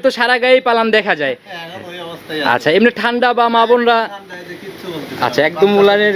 তো সারা গায়ে পালান দেখা যায়। আচ্ছা এমনি ঠান্ডা বা মা বোনরা আচ্ছা একদম উলানের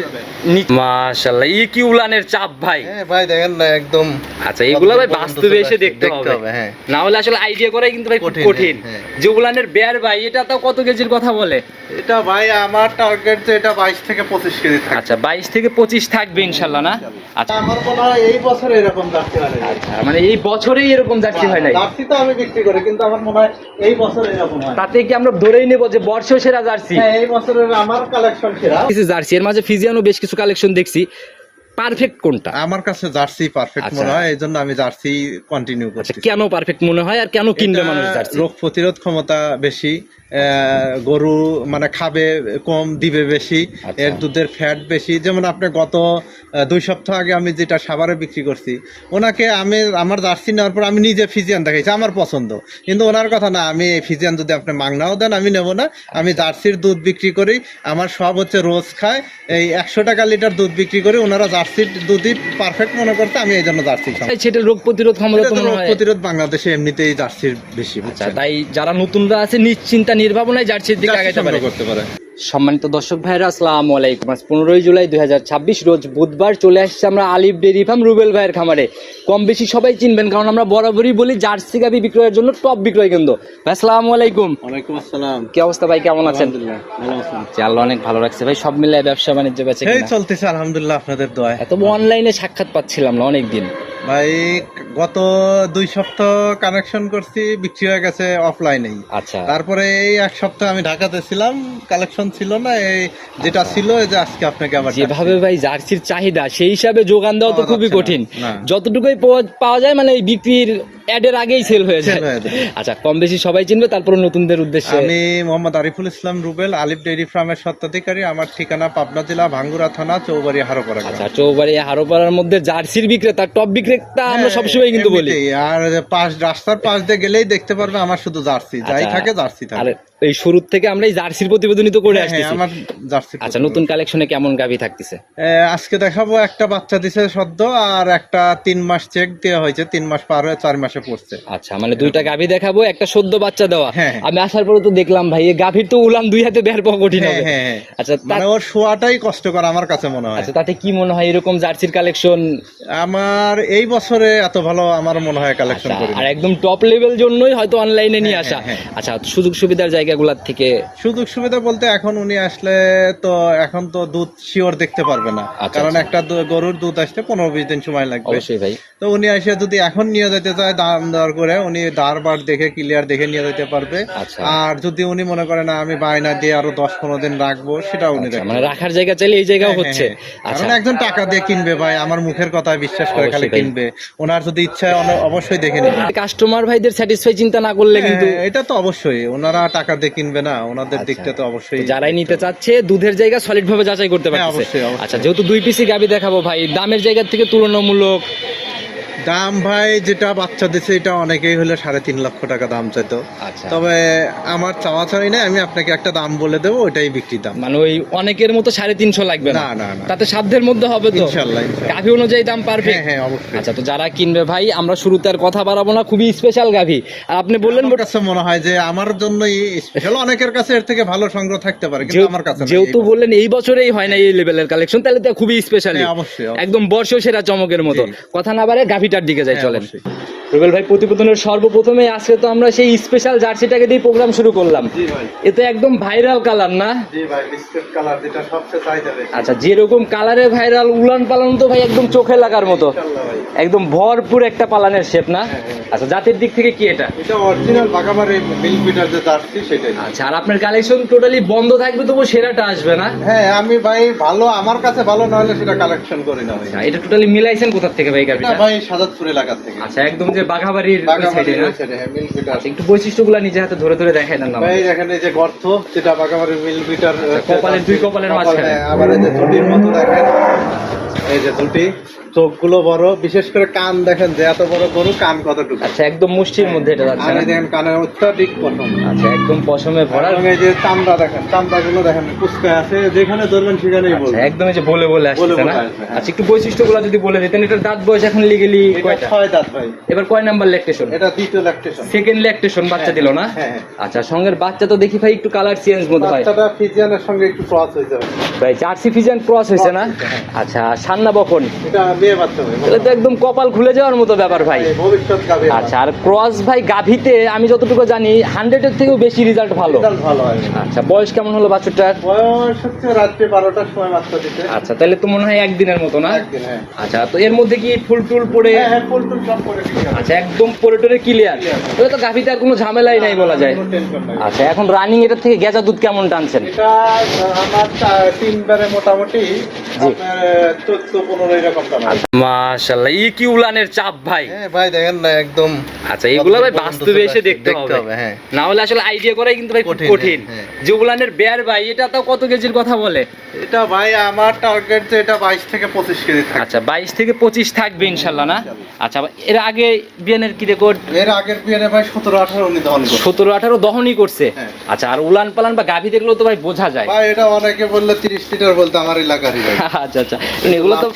মাশাআল্লাহ এই কি উলানের চাপ ভাই। হ্যাঁ ভাই দেখেন না একদম। আচ্ছা এগুলা ভাই বাস্তবে এসে দেখতে হবে হ্যাঁ, না হলে আসলে আইডিয়া করাই কিন্তু ভাই খুব কঠিন। যে উলানের বেয়ার ভাই এটা তো কত কেজির কথা বলে? এটা ভাই আমার টার্গেট যে এটা 22 থেকে 25 কেজি থাকবে। আচ্ছা 22 থেকে 25 থাকবে ইনশাআল্লাহ না? আচ্ছা আমার মনে হয় এই বছর এরকম জার্সি হয় না। আচ্ছা মানে এই বছরেই এরকম জার্সি হয় নাই? জার্সি তো আমি বিক্রি করি কিন্তু আমার মনে হয় এই বছর এরকম হয়। তাতে কি আমরা ধরেই নেব যে বর্ষসেরা জার্সি? হ্যাঁ এই বছরের আমার কালেকশন সেরা। কিছু জার্সি এর মাঝে ফিজিয়ানো বেশ কিছু কালেকশন দেখছি, পারফেক্ট কোনটা? আমার কাছে জার্সি পারফেক্ট মনে হয়, এইজন্য আমি জার্সি কন্টিনিউ করছি। কেন পারফেক্ট মনে হয় আর কেন কিনবে মানুষ জার্সি? রোগ প্রতিরোধ ক্ষমতা বেশি, গরু মানে খাবে কম, দিবে বেশি, এর দুধের ফ্যাট বেশি। যেমন আপনি গত 2 সপ্তাহ আগে আমি যেটা সাভারে বিক্রি করছি, ওনাকে আমি আমার জার্সি নেওয়ার পর আমি নিজে ফিজিয়ান দেখাইছি, আমার পছন্দ, কিন্তু ওনার কথা না, আমি ফিজিয়ান যদি আপনি মাংনাও দেন আমি নেবো না, আমি জার্সির দুধ বিক্রি করি, আমার সব হচ্ছে রোজ খায়, এই 100 টাকা লিটার দুধ বিক্রি করি, ওনারা জার্সির দুধই পারফেক্ট মনে করতে, আমি এই জন্য জার্সি খাই। সেটা রোগ প্রতিরোধ ক্ষমতা তো মনে হয়, রোগ প্রতিরোধ বাংলাদেশে এমনিতেই জার্সির বেশি। তাই যারা নতুনরা আছে নিশ্চিন্তা নির্ভাবনায় জার্সির দিকে আগাতে পারে। সম্মানিত দর্শক ভাইরা আসসালামু আলাইকুম। আজ 15 জুলাই 2026 রোজ বুধবার চলে আসছে আমরা আলিফ ডেইরি ফার্ম রুবেল ভাইয়ের খামারে। কম বেশি সবাই চিনবেন, কারণ আমরা বরাবরই বলি জার্সি গাভী বিক্রয়ের জন্য টপ বিক্রয় কেন্দ্র। ভাই আসসালামু আলাইকুম। ওয়ালাইকুম আসসালাম। কি অবস্থা ভাই, কেমন আছেন? আলহামদুলিল্লাহ ভালো আছি। আল্লাহ অনেক ভালো রাখছে ভাই। সব মিলিয়ে ব্যবসা বাণিজ্য বেচে এই চলতেছে আলহামদুলিল্লাহ আপনাদের দোয়ায়। এত অনলাইনে সাক্ষাৎ পাচ্ছিলাম না অনেক দিন ভাই, গত 2 সপ্তাহ কানেকশন করছি, বিক্রি হয়ে গেছে অফলাইনেই। আচ্ছা তারপরে এই 1 সপ্তাহ আমি ঢাকাতে ছিলাম, কালেকশন ছিল না, এই যেটা ছিল এই যে আজকে আপনাকে আবার যেভাবে ভাই জার্সির চাহিদা সেই হিসাবে যোগান দেওয়া তো খুবই কঠিন। যতটুকুই পাওয়া যায় মানে বিক্রির অ্যাডের আগেই সেল হয়ে যায়। আচ্ছা কম বেশি সবাই চিনবে, তারপর নতুনদের উদ্দেশ্যে আমি মোহাম্মদ আরিফুল ইসলাম রুবেল, আলিফ ডেইরি ফার্মের স্বত্বাধিকারী। আমার ঠিকানা পাবনা জেলা ভাঙ্গুড়া থানা চৌবাড়ি হারোপাড়া। আচ্ছা চৌবাড়ি হারোপাড়ার মধ্যে জার্সির বিক্রেতা, টপ বিক্রেতা আমরা সবসময় কিন্তু বলি। আর রাস্তার পাশ দিয়ে গেলেই দেখতে পারবে আমার শুধু জার্সি, যাই থাকে জার্সি থাকে। এই শুরু থেকে আমরা এই জার্সির প্রতিবেদনই তো করে আসছি। আমার জার্সি। আচ্ছা নতুন কালেকশনে কেমন গাভী থাকতেছে? আজকে দেখাবো একটা বাচ্চা দিছে সদ্য, আর একটা 3 মাস চেক দেওয়া হয়েছে, 3 মাস পার হয়ে 4 মাসে পড়ছে। আচ্ছা মানে 2টা গাভী দেখাবো, একটা সদ্য বাচ্চা দেওয়া। আমি আসার পরে তো দেখলাম ভাই এই গাভীর তো উলান 2 হাতে বের পাওয়া কঠিন হবে। আচ্ছা মানে ওর শোয়াটাই কষ্টকর আমার কাছে মনে হয়। আচ্ছা তাতে কি মনে হয় এরকম জার্সির কালেকশন আমার এই বছরে এত ভালো আমার মনে হয় কালেকশন করি, আর একদম টপ লেভেল জন্যই হয়তো অনলাইনে নিয়ে আসা। আচ্ছা সুযোগ সুবিধার জায়গাগুলোর থেকে সুযোগ সুবিধা বলতে এখন উনি আসলে তো এখন তো দুধ শিওর দেখতে পারবে না, কারণ একটা গরুর দুধ আসতে 15-20 দিন সময় লাগবে। অবশ্যই ভাই। তো উনি এসে যদি এখন নিয়ে যেতে চায় দাম দর করে, উনি দাঁড় বার দেখে ক্লিয়ার দেখে নিয়ে যেতে পারবে। আর যদি উনি মনে করে না আমি বায়না দিয়ে আরো 10-15 দিন রাখবো, সেটা উনি দেখবে। মানে রাখার জায়গা চাইলে এই জায়গাও হচ্ছে। কারণ একজন টাকা দিয়ে কিনবে ভাই, আমার মুখের কথায় বিশ্বাস করে খালি কিনবে, ওনার যদি ইচ্ছা অবশ্যই দেখে নিবে। কাস্টমার ভাইদের স্যাটিসফাই চিন্তা না করলে কিন্তু এটা তো অবশ্যই ওনারা টাকা দিয়ে কিনবে না, ওনাদের দিকটা তো অবশ্যই। যারাই নিতে চাচ্ছে দুধের জায়গা সলিড ভাবে যাচাই করতে পারছে। আচ্ছা যেহেতু 2 পিসি গাভী দেখাবো ভাই, দামের জায়গা থেকে তুলনামূলক দাম ভাই যেটা বাচ্চা দিছে এটা অনেকেই হলে 3.5 লক্ষ টাকা দাম চাইতো। তবে আমার চাওয়া চাই না, আমি আপনাকে একটা দাম বলে দেবো, ওইটাই বিক্রি দাম। মানে ওই অনেকের মতো 350 লাগবে না, তাতে সাধ্যের মধ্যে হবে তো ইনশাআল্লাহ। গাভী অনুযায়ী দাম পারফেক্ট। হ্যাঁ অবশ্যই। আচ্ছা তো যারা কিনবে ভাই, আমরা শুরুতে আর কথা বাড়াবো না, খুবই স্পেশাল গাভী। আর আপনি বললেন আমার কাছে মনে হয় যে আমার জন্যই স্পেশাল, অনেকের কাছে এর থেকে ভালো সংগ্রহ থাকতে পারে, কিন্তু আমার কাছে যেহেতু বললেন এই বছরেই হয় না এই লেভেলের কালেকশন, তাহলে তো খুবই স্পেশাল। অবশ্যই একদম বর্ষসেরা চমকের মতো। কথা না বাড়ে গাভীটার দিকে যাই চলেন। রুবেল ভাই প্রতিবেদনের সর্বপ্রথমে আজকে তো আমরা সেই স্পেশাল জার্সিটাকে দিয়ে প্রোগ্রাম শুরু করলাম। এ তো একদম ভাইরাল কালার না? জি ভাই, বিস্কুট কালার, যেটা সবচেয়ে চাহিদা বেশি। আচ্ছা যেরকম কালারে ভাইরাল, উলান পালান তো ভাই একদম চোখে লাগার মতো, একদম ভরপুর একটা পালানের শেপ না? আচ্ছা জাতের দিক থেকে কি এটা? এটা অরিজিনাল বাগাবাড়ি মিল্ক বিটার যে জার্সি সেটাই। আচ্ছা আর আপনার কালেকশন টোটালি বন্ধ থাকবে, তবু সেরাটা আসবে না? হ্যাঁ আমি ভাই ভালো, আমার কাছে ভালো না হলে সেটা কালেকশন করি না ভাই। এটা টোটালি মিলাইছেন কোথা থেকে ভাই গাভীটা? ভাই সাজাদপুর এলাকা থেকে। আচ্ছা একদম যে বাঘাবাড়ির সাইডে না? হ্যাঁ মিল্ক বিটার। একটু বৈশিষ্ট্যগুলো নিজে হাতে ধরে ধরে দেখাই না ভাই এখানে যে গর্ত, যেটা বাঘাবাড়ির মিল্ক বিটার, কপালের 2 কপালের মাঝখানে। আবার এই যে ঝুটির মতো দেখেন, এই যে ঝুটি চোখগুলো বড়, বিশেষ করে কান দেখেন যে এত বড় গরু, কান কতটুকু। আচ্ছা, একদম মুষ্টির মধ্যে এটা যাচ্ছে আর না? এই দেখেন কানের অত্যাধিক পশম। আচ্ছা, একদম পশমে ভরা। এবং এই যে চামড়া দেখেন, চামড়াগুলো দেখেন কুচকা আছে, যেখানে ধরবেন সেখানেই আচ্ছা, বলবেন। একদম এই যে বলে বলে আসছে না? বলে আসবে, হ্যাঁ। আচ্ছা, একটু বৈশিষ্ট্যগুলো যদি বলে দিতেন। এটার দাঁত বয়স এখন লিগেলি এটা কয়টা? 6 দাঁত ভাই। এবার কয় নাম্বার ল্যাকটেশন? এটা দ্বিতীয় ল্যাকটেশন। সেকেন্ড ল্যাকটেশন বাচ্চা দিল না? হ্যাঁ, হ্যাঁ। আচ্ছা, সঙ্গের বাচ্চা তো দেখি ভাই একটু কালার চেঞ্জ মতো হয় বাচ্চাটা ফিজিয়ানের সঙ্গে একটু ক্রস হয়ে যাবে ভাই। জার্সি ফিজিয়ান ক্রস হয়েছে না? হ্যাঁ। আচ্ছা, সান্না বকন, এটা মেয়ে বাচ্চা ভাই। তাহলে তো একদম কপাল খুলে যাওয়ার মতো ব্যাপার ভাই। ভবিষ্যৎ গাভী। আচ্ছা, আর ক্রস ভাই গাভিতে আমি যতটুকু জানি 100-এর থেকেও বেশি রেজাল্ট ভালো। রেজাল্ট ভালো হয়। আচ্ছা, বয়স কেমন হলো বাছুরটার? বয়স হচ্ছে রাত্রে 12টার সময় বাচ্চা দিতে। আচ্ছা, তাহলে তো মনে হয় একদিনের মতো না? একদিন, হ্যাঁ। আচ্ছা, তো এর মধ্যে কি ফুল টুল পড়ে? হ্যাঁ, হ্যাঁ, ফুল টুল সব করে দিতে হবে। আচ্ছা, একদম পরে টরে ক্লিয়ার। তাহলে তো গাভিতে আর কোনো ঝামেলাই নাই বলা যায়। কোনো টেনশন নাই। আচ্ছা, এখন রানিং এটার থেকে গেজা দুধ কেমন টানছেন? এটা আমার 3বারে মোটামুটি আপনার 14-15 এরকম দাম। মাশাআল্লাহ, ই কি উলানের চাপ ভাই। হ্যাঁ ভাই, দেখেন না একদম। আচ্ছা, এগুলো ভাই বাস্তবে এসে দেখতে হবে। হ্যাঁ। না হলে আসলে আইডিয়া করাই কিন্তু ভাই খুব কঠিন। হ্যাঁ। যে উলানের বেয়ার ভাই, এটা তো কত কেজির কথা বলে? এটা ভাই আমার টার্গেট যে এটা 22 থেকে 25 কেজি থাকে। আচ্ছা, 22 থেকে 25 থাকবে ইনশাআল্লাহ না? আচ্ছা, এর আগে বিয়ানের কি রেকর্ড? এর আগের বিয়ানে ভাই 17-18 উনি দহন করছে। 17-18 দহনই করছে। হ্যাঁ। আচ্ছা, আর উলান পালান বা গাভী দেখলেও তো ভাই বোঝা যায়। ভাই এটা অনেকে বললে 30 লিটার বলতে আমার এলাকারই ভাই। আচ্ছা আচ্ছা, এগুলো তো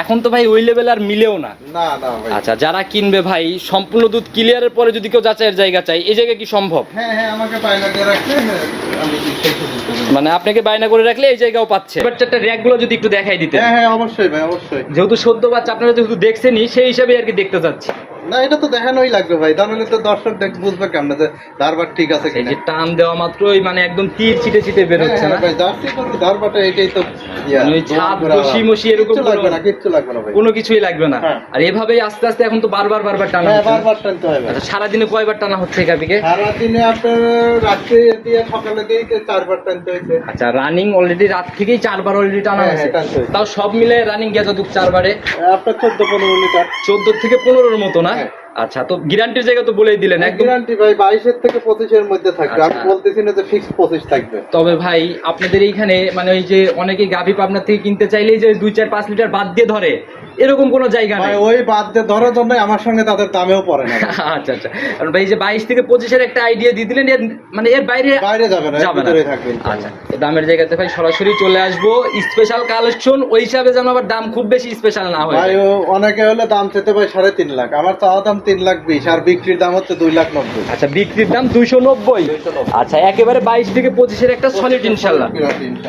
এখন তো ভাই ওই লেভেল আর মিলেও না। না না ভাই। আচ্ছা, যারা কিনবে ভাই সম্পূর্ণ দুধ ক্লিয়ারের পরে যদি কেউ যাচাইয়ের জায়গা চাই, এই জায়গায় কি সম্ভব? হ্যাঁ হ্যাঁ, আমাকে বায়না দিয়ে রাখলে আমি সেই সুযোগ দেব। মানে আপনাকে বায়না করে রাখলে এই জায়গাও পাচ্ছে। এবার চারটা র্যাকগুলো যদি একটু দেখাই দিতে। হ্যাঁ হ্যাঁ, অবশ্যই ভাই, অবশ্যই। যেহেতু সদ্য বাচ্চা আপনারা যেহেতু দেখছেনই, সেই হিসাবে আর কি দেখতে চাচ্ছি। না, এটা তো দেখানোই লাগবে ভাই, তাহলে তো দর্শক বুঝবে কেমন যে ধারবার ঠিক আছে এই কিনা। যে টান দেওয়া মাত্রই মানে একদম তীর ছিটে ছিটে বের হচ্ছে না? ভাই জার্সি করতে ধারবাটা এটাই তো মানে ওই ছাদ বসি মসি এরকম কিচ্ছু লাগবে না, কিচ্ছু লাগবে না ভাই। কোনো কিছুই লাগবে না। হ্যাঁ। আর এভাবেই আস্তে আস্তে এখন তো বারবার টানা হ্যাঁ, হচ্ছে। বারবার টানতে হয় ভাই। আচ্ছা, সারাদিনে কয়বার টানা হচ্ছে এই গাভীকে? সারাদিনে আপনার রাত্রে দিয়ে সকালে দিয়ে 4বার টানতে হয়েছে। আচ্ছা, রানিং অলরেডি রাত থেকেই 4বার অলরেডি টানা হ্যাঁ, হয়েছে। হ্যাঁ, টানতে হয়েছে। তাও সব মিলে রানিং গেছে দুধ 4বারে আপনার 14-15 লিটার। 14 থেকে 15-এর মতো না? হ্যাঁ। আচ্ছা, তো গ্যারান্টির জায়গা তো বলেই দিলেন একদম। গ্যারান্টি ভাই 22 থেকে 25 এর মধ্যে থাকবে। আমি আচ্ছা। বলতেছি না যে ফিক্স 25 থাকবে। তবে ভাই আপনাদের এইখানে মানে ওই যে অনেকেই গাভী পাবনা থেকে কিনতে চাইলেই যে 2-4-5 লিটার বাদ দিয়ে ধরে, এরকম কোনো জায়গা ভাই নাই। ওই বাদ দিয়ে ধরার জন্য আমার সঙ্গে তাদের দামেও পড়ে না। আচ্ছা আচ্ছা, কারণ ভাই যে 22 থেকে 25-এর একটা আইডিয়া দিয়ে দিলেন, এর মানে এর বাইরে বাইরে যাবে না, এর যাবে না। ভিতরেই থাকবে। আচ্ছা, তো দামের জায়গাতে ভাই সরাসরি চলে আসবো। স্পেশাল কালেকশন ওই হিসাবে যেন আবার দাম খুব বেশি স্পেশাল না হয়। ভাই অনেকে হলে দাম চেতে ভাই 3.5 লাখ, আমার চাওয়া দাম 3,20,000 আর বিক্রির দাম হচ্ছে 2,90,000। আচ্ছা, বিক্রির দাম 290। আচ্ছা, একেবারে 22 থেকে 25-এর একটা সলিড ইনশাল্লাহ।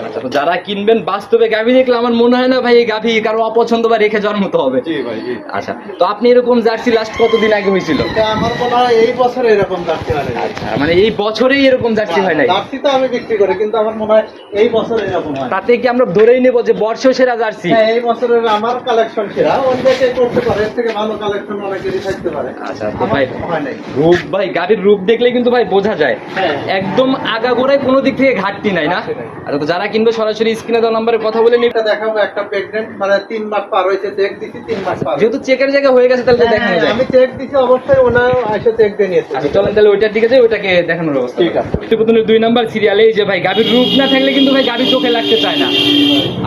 আচ্ছা, তো যারা কিনবেন বাস্তবে গাভী দেখলে আমার মনে হয় না ভাই এই গাভী কারো অপছন্দ বা রেখে যাওয়ার মতো হবে। জি ভাই, জি। আচ্ছা, তো আপনি এরকম জার্সি লাস্ট কতদিন আগে হয়েছিল? এটা আমার মনে হয় এই বছর এরকম জার্সি হয় না। আচ্ছা, মানে এই বছরেই এরকম জার্সি হয় নাই? জার্সি তো আমি বিক্রি করি, কিন্তু আমার মনে হয় এই বছর এরকম হয়। তাতে কি আমরা ধরেই নেব যে বর্ষ সেরা জার্সি? হ্যাঁ, এই বছরের আমার কালেকশন সেরা, অনেকে করতে পারে, এর থেকে ভালো কালেকশন অনেকেরই থাকতে পারে। আচ্ছা, তো ভাই হয় নাই। রূপ ভাই গাভীর রূপ দেখলে কিন্তু ভাই বোঝা যায় হ্যাঁ। একদম আগাগোড়ায় কোনো দিক থেকে ঘাটতি নাই না? ঘাটতি নাই। আচ্ছা, তো যারা কিনবে সরাসরি স্ক্রিনে দেওয়া নম্বরে কথা বলে নিবে। এটা দেখাবো একটা প্রেগন্যান্ট, মানে 3 মাস পার হয়েছে, চেক দিছি 3 মাস পার। যেহেতু চেকের জায়গা হয়ে গেছে তাহলে তো দেখানো যায়। আমি চেক দিছি, অবশ্যই ওনা এসে চেক দিয়ে নিয়েছে। আচ্ছা, চলেন তাহলে ওইটার দিকে যাই, ওইটাকে দেখানোর ব্যবস্থা। ঠিক আছে। প্রতিবেদনের 2 নাম্বার সিরিয়ালে এই যে ভাই গাভীর রূপ না থাকলে কিন্তু ভাই গাভীর চোখে লাগতে চায় না।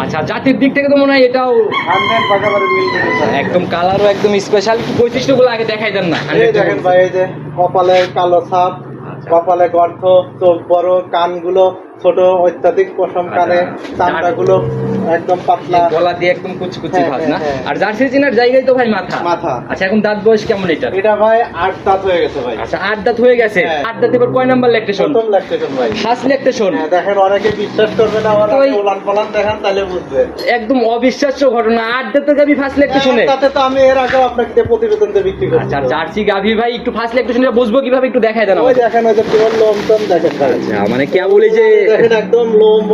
আচ্ছা, জাতির দিক থেকে তো মনে হয় এটাও 100 বাগাবারে মিল করে। একদম কালারও একদম স্পেশাল। বৈশিষ্ট্যগুলো আগে দেখাই দেন না। এই দেখেন ভাই, এই যে কপালে কালো ছাপ, কপালে গর্ত, চোখ বড়, কানগুলো ছোট, অত্যাধিক পশম কানে, চামড়াগুলো একদম পাতলা, গলা দিয়ে একদম কুচকুচি হ্যাঁ, ভাব না? হ্যাঁ। আর জার্সি চিনার জায়গায় তো ভাই মাথা। আচ্ছা, এখন দাঁত বয়স কেমন এটা? এটা ভাই 8 দাঁত হয়ে গেছে ভাই। আচ্ছা, 8 দাঁত হয়ে গেছে। হ্যাঁ। 8 দাঁত এবার কয় নাম্বার ল্যাকটেশন? প্রথম ল্যাকটেশন ভাই। First lactation. হ্যাঁ, দেখেন অনেকে বিশ্বাস করবে না, আবার তো এই- ওলান পালান দেখান তাহলে বুঝবে। একদম অবিশ্বাস্য ঘটনা। 8 দাঁতের গাভী ফার্স্ট ল্যাকটেশনে। তাতে তো আমি এর আগেও আপনাকে প্রতিবেদন দিয়ে বিক্রি করছি। আচ্ছা, জার্সি গাভী ভাই একটু ফার্স্ট ল্যাকটেশনে বুঝবো কিভাবে একটু দেখাই দেন ওই আমাকে। দেখেন, ওই যে পিওর লোম টোম দেখেন ভাই। আচ্ছা, মানে কেবল এই যে দেখেন একদম লোম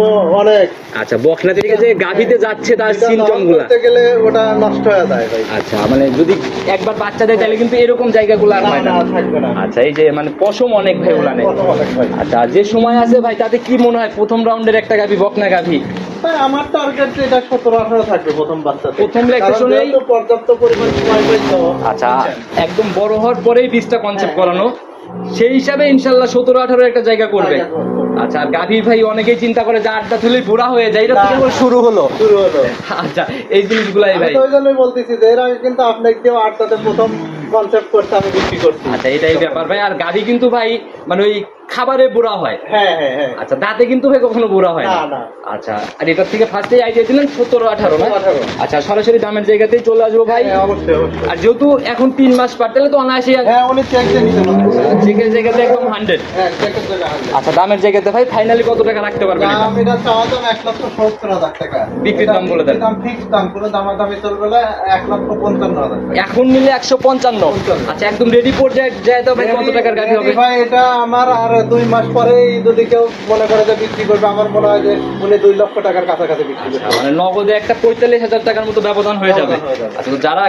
অনেক। আচ্ছা, বকনা থেকে যে গাভীতে যাচ্ছে তার এটা সিমটম দহন গুলা। করতে গেলে ওটা নষ্ট হয়ে যায় ভাই। আচ্ছা, মানে যদি একবার বাচ্চা দেয় তাহলে কিন্তু এরকম জায়গাগুলো আর না, হয় না। না, থাকবে না। আচ্ছা, এই যে মানে পশম অনেক ভাই ওলানে। কত অনেক ভাই। আচ্ছা, যে সময় আছে ভাই তাতে কি মনে হয় প্রথম রাউন্ডের একটা গাভী বকনা গাভী ভাই আমার টার্গেট এটা 17-18 থাকবে প্রথম বাচ্চাতে। প্রথম ল্যাকটেশনেই? কারণ যেহেতু পর্যাপ্ত পরিমাণ সময় পাইছো। আচ্ছা, একদম বড় হওয়ার পরেই বীজটা কনসেপ্ট করানো। সেই হিসাবে ইনশাল্লাহ 17-18 একটা জায়গা করবে। আচ্ছা, আর গাভী ভাই অনেকেই চিন্তা করে যে আটটা তুলে বুড়া হয়ে যায়, এটা তো শুরু হলো। আচ্ছা, এই জিনিসগুলাই ভাই ওই জন্যই বলতেছি যে এর আগে কিন্তু আপনাকেও আটটাতে প্রথম কনসেপ্ট করতে আমি বিক্রি করছি। আচ্ছা, এটাই ব্যাপার ভাই। আর গাভী কিন্তু ভাই মানে ওই খাবারে বুড়া হয়। হ্যাঁ হ্যাঁ হ্যাঁ। আচ্ছা, দাঁতে কিন্তু ভাই কখনো বুড়া হয় না। না। আচ্ছা, আর এটার থেকে ফার্স্টে আইডিয়া দিলেন 17-18 না? 18। আচ্ছা, সরাসরি দামের জায়গাতেই চলে আসবো ভাই। হ্যাঁ, অবশ্যই অবশ্যই। আর যেহেতু এখন 3 মাস পার, তাহলে তো অনায়াসে হ্যাঁ, উনি চেক দিয়ে নিতে পারেন। চেকের জায়গাতে একদম 100। হ্যাঁ, চেকের জায়গা 100। আচ্ছা, দামের জায়গাতে ভাই ফাইনালি কত টাকা রাখতে পারবেন এটা? দাম এটা চাওয়া দাম 1,70,000 টাকা। বিক্রির দাম বলে দেন। দাম ফিক্স দাম, কোনো দামাদামি চলবে না। 1,55,000 টাকা। এখন নিলে 155। আচ্ছা, একদম রেডি পর্যায়ে যায় তো ভাই কত টাকার গাড়ি হবে? ভাই এটা আমার আর 2 মাস পরে যদি কেউ মনে করে যে বিক্রি করবে, আমার মনে হয় যে উনি 2 লক্ষ টাকার কাছাকাছি বিক্রি করবে। মানে নগদে একটা 45,000 টাকার মতো ব্যবধান হয়ে যাবে। হয়ে যাবে। আচ্ছা, তো যারা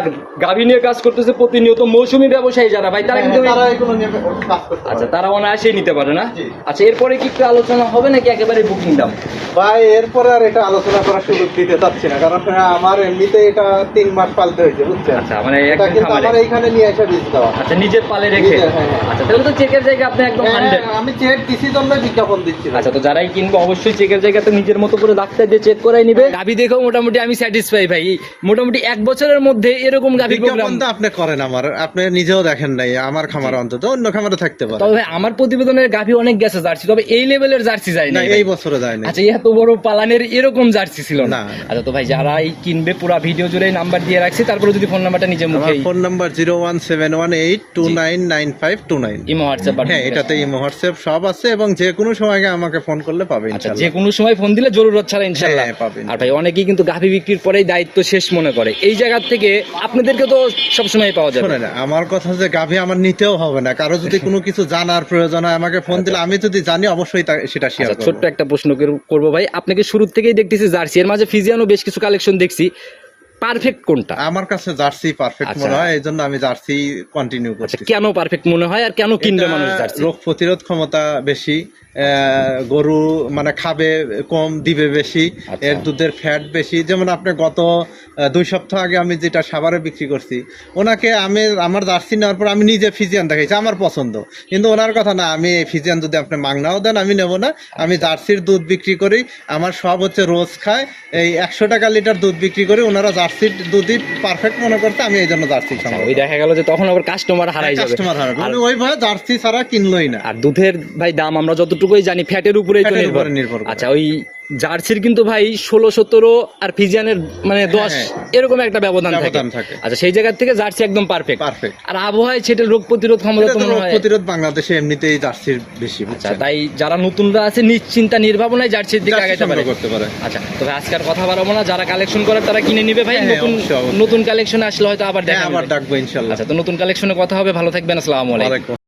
গাভী নিয়ে কাজ করতেছে প্রতিনিয়ত, মৌসুমী ব্যবসায়ী যারা ভাই, তারা কিন্তু তারা এগুলো নিয়ে কাজ করতে আচ্ছা, পারে। তারা অনায়াসেই নিতে পারে না? জি। আচ্ছা, এরপরে কি একটু আলোচনা হবে নাকি একেবারে বুকিং দাম? ভাই এরপরে আর এটা আলোচনা করার সুযোগ দিতে চাচ্ছি না, কারণ আমার এমনিতে এটা 3 মাস পালতে হয়েছে, বুঝছেন? আচ্ছা, মানে এটা একদম কিন্তু খামারে। আমার এইখানে নিয়ে এসে বীজ দেওয়া। আচ্ছা, নিজের পালে রেখে। নিজের, হ্যাঁ, হ্যাঁ। আচ্ছা, তাহলে তো চেকের জায়গা আপনি একদম 100। হ্যাঁ, আমি চেক দিছি জন্য বিজ্ঞাপন দিচ্ছি। আচ্ছা, তো যারাই কিনবে অবশ্যই চেকের জায়গাতে নিজের মতো করে ডাক্তার দিয়ে চেক করাই নিবে। গাভী দেখেও মোটামুটি আমি স্যাটিসফাই ভাই। মোটামুটি 1 বছরের মধ্যে এরকম গাভী প্রোগ্রাম। বিজ্ঞাপন তো আপনি করেন, আমার আপনি নিজেও দেখেন নাই আমার খামার, অন্তত অন্য খামারে থাকতে পারে। তবে ভাই আমার প্রতিবেদনের গাভী অনেক গেছে জার্সি, তবে এই লেভেলের জার্সি যায় না, না এই বছরে যায়নি। আচ্ছা, এত বড় পালানের এরকম জার্সি ছিল না। না। আচ্ছা, তো ভাই যারা এই কিনবে পুরো ভিডিও জুড়ে নাম্বার দিয়ে রাখছি, তারপরে যদি ফোন নাম্বারটা নিজে আমার মুখে ফোন নাম্বার 01718299529। ইমো হোয়াটসঅ্যাপ হ্যাঁ, এটাতে ইমো হোয়াটসঅ্যাপ সব আছে, এবং যে কোনো সময় আমাকে ফোন করলে পাবে আচ্ছা, ইনশাআল্লাহ। যে কোনো সময় ফোন দিলে জরুরত ছাড়া ইনশাআল্লাহ হ্যাঁ, পাবেন। আর ভাই অনেকেই কিন্তু গাভী বিক্রির পরেই দায়িত্ব শেষ মনে করে, এই জায়গা থেকে আপনাদেরকে তো সবসময় পাওয়া যাবে। শোনেন, আমার কথা যে গাভী আমার নিতেও হবে না, কারো যদি কোনো কিছু জানার প্রয়োজন হয় আমাকে ফোন দিলে, আমি যদি জানি অবশ্যই সেটা শেয়ার আচ্ছা, করব। ছোট্ট একটা প্রশ্ন করবো ভাই, আপনাকে শুরু থেকেই দেখতেছি জার্সি, এর মাঝে ফিজিয়ানো বেশ কিছু কালেকশন দেখছি, পারফেক্ট কোনটা? আমার কাছে জার্সি পারফেক্ট আচ্ছা। মনে হয়, এই জন্য আমি জার্সি কন্টিনিউ আচ্ছা, করছি। কেন পারফেক্ট মনে হয় আর কেন কিনবে এটা মানুষ জার্সি? রোগ প্রতিরোধ ক্ষমতা বেশি, গরু মানে খাবে কম, দিবে বেশি, আচ্ছা। এর দুধের ফ্যাট বেশি। যেমন আপনি গত 2 সপ্তাহ আগে আমি যেটা সাভারে বিক্রি করছি, ওনাকে আমি আমার জার্সি নেওয়ার পর আমি নিজে ফিজিয়ান দেখাইছি, আমার পছন্দ, কিন্তু ওনার কথা না, আমি এই ফিজিয়ান যদি আপনি মাগনাও দেন আমি নেব না, আমি জার্সির দুধ বিক্রি করি, আমার সব হচ্ছে রোজ খায়, এই 100 টাকা লিটার দুধ বিক্রি করি, ওনারা জার্সির দুধই পারফেক্ট মনে করতে, আমি এই জন্য জার্সি আচ্ছা, ওই দেখা গেল যে তখন আবার কাস্টমার হারাই যাবে। কাস্টমার হারাবে, আর- মানে ওই ভাই জার্সি ছাড়া কিনলই না। আর দুধের ভাই দাম আমরা যতটুকুই জানি ফ্যাটের উপরেই তো ফ্যাটের নির্ভর। উপরে নির্ভর করে। আচ্ছা, ওই জার্সির কিন্তু ভাই 16-17 আর ফিজিয়ানের মানে 10 হ্যাঁ। এরকম একটা ব্যবধান থাকে। ব্যবধান থাকে। আচ্ছা, সেই জায়গা থেকে জার্সি একদম পারফেক্ট। পারফেক্ট। আর আবহাওয়ায় সেটা রোগ প্রতিরোধ ক্ষমতা এটা তো তো মনে রোগ হয়। প্রতিরোধ বাংলাদেশে এমনিতেই জার্সির বেশি, আচ্ছা, বুঝছেন? তাই যারা নতুনরা আছে নিশ্চিন্তা নির্ভাবনায় জার্সির দিকে জার্সি আগাইতে পারে। সংগ্রহ করতে পারে। আচ্ছা, তবে আজকে আর কথা বাড়াবো না, যারা কালেকশন করে তারা কিনে নিবে ভাই। হ্যাঁ, নতুন অবশ্যই, অবশ্যই। নতুন কালেকশন আসলে হয়তো আবার হ্যাঁ, দেখা আবার হবে। ডাকবো ইনশাল্লাহ। আচ্ছা, তো নতুন কালেকশনে কথা হবে, ভালো থাকবেন, আসসালামু আলাইকুম। ওয়ালাইকুম